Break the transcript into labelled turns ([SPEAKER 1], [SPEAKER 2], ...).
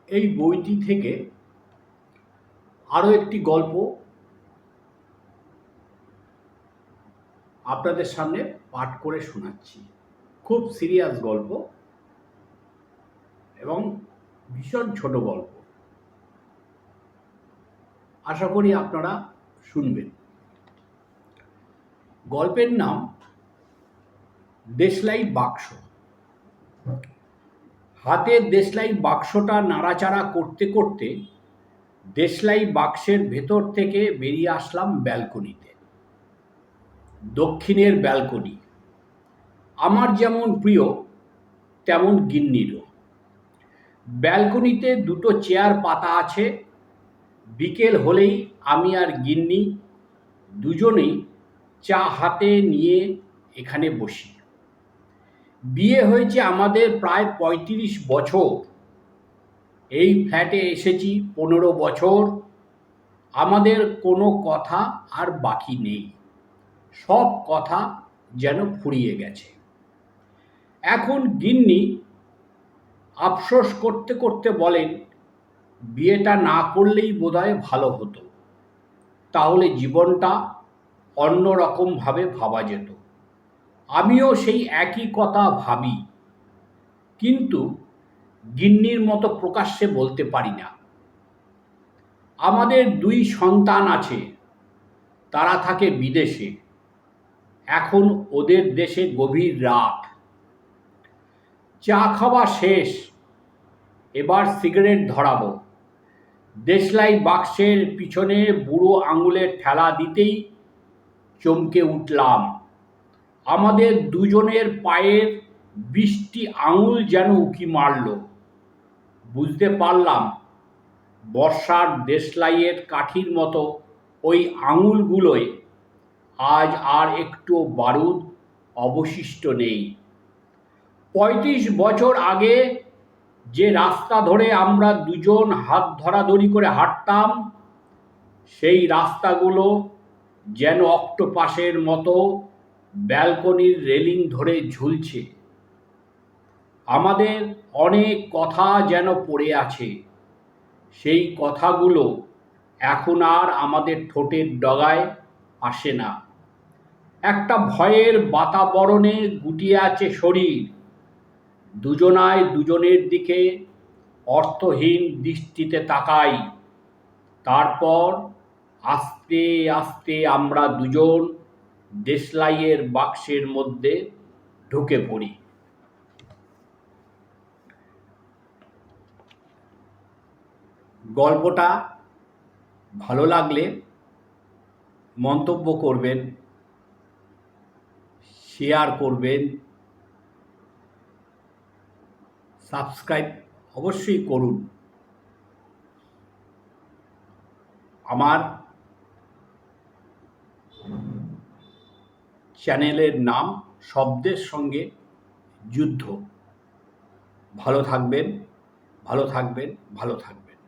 [SPEAKER 1] এই বইটি থেকে আরও একটি গল্প আপনাদের সামনে পাঠ করে শোনাচ্ছি। খুব সিরিয়াস গল্প এবং ভীষণ ছোট গল্প। আশা করি আপনারা শুনবেন। গল্পের নাম দেশলাই বাক্স। হাতে দেশলাই বাক্সটা নাড়াচাড়া করতে করতে দেশলাই বাক্সের ভেতর থেকে বেরিয়ে আসলাম ব্যালকনিতে। দক্ষিণের ব্যালকনি আমার যেমন প্রিয় তেমন গিন্নিরও। ব্যালকনিতে দুটো চেয়ার পাতা আছে। বিকেল হলেই আমি আর গিন্নি দুজনেই চা হাতে নিয়ে এখানে বসি। বিয়ে হয়েছে আমাদের প্রায় ৩৫ বছর। এই ফ্ল্যাটে এসেছি ১৫ বছর। আমাদের কোনো কথা আর বাকি নেই। সব কথা যেন ফুরিয়ে গেছে। এখন গিন্নি আফসোস করতে করতে বলেন, বিয়েটা না করলেই বোধহয় ভালো হতো, তাহলে জীবনটা অন্যরকমভাবে ভাবা যেত। আমিও সেই একই কথা ভাবি, কিন্তু গিন্নির মতো প্রকাশ্যে বলতে পারি না। আমাদের ২ সন্তান আছে, তারা থাকে বিদেশে। এখন ওদের দেশে গভীর রাত। চা খাওয়া শেষ, এবার সিগারেট ধরাবো। দেশলাই বাক্সের পিছনে বুড়ো আঙুলের ঠেলা দিতেই চমকে উঠলাম। আমাদের দুজনের পায়ের ২০টি আঙুল যেন উঁকি মারল। বুঝতে পারলাম বর্ষার দেশলাইয়ের কাঠির মতো ওই আঙুলগুলোয় আজ আর একটুও বারুদ অবশিষ্ট নেই। ৩৫ বছর আগে যে রাস্তা ধরে আমরা দুজন হাত ধরাধরি করে হাঁটতাম, সেই রাস্তাগুলো যেন অক্টোপাসের মতো ব্যালকনির রেলিং ধরে ঝুলছে। আমাদের অনেক কথা যেন পড়ে আছে। সেই কথাগুলো এখন আর আমাদের ঠোঁটের ডগায় আসে না। একটা ভয়ের বাতাবরণে গুটিয়ে আছে শরীর। দুজনায় দুজনের দিকে অর্থহীন দৃষ্টিতে তাকাই। তারপর আস্তে আস্তে আমরা দুজন দেশলাইয়ের বাক্সের মধ্যে ঢুকে পড়ি। গল্পটা ভালো লাগলে মন্তব্য করবেন, শেয়ার করবেন, সাবস্ক্রাইব অবশ্যই করুন। আমার চ্যানেলের নাম শব্দের সঙ্গে যুদ্ধ। ভালো থাকবেন, ভালো থাকবেন, ভালো থাকবেন।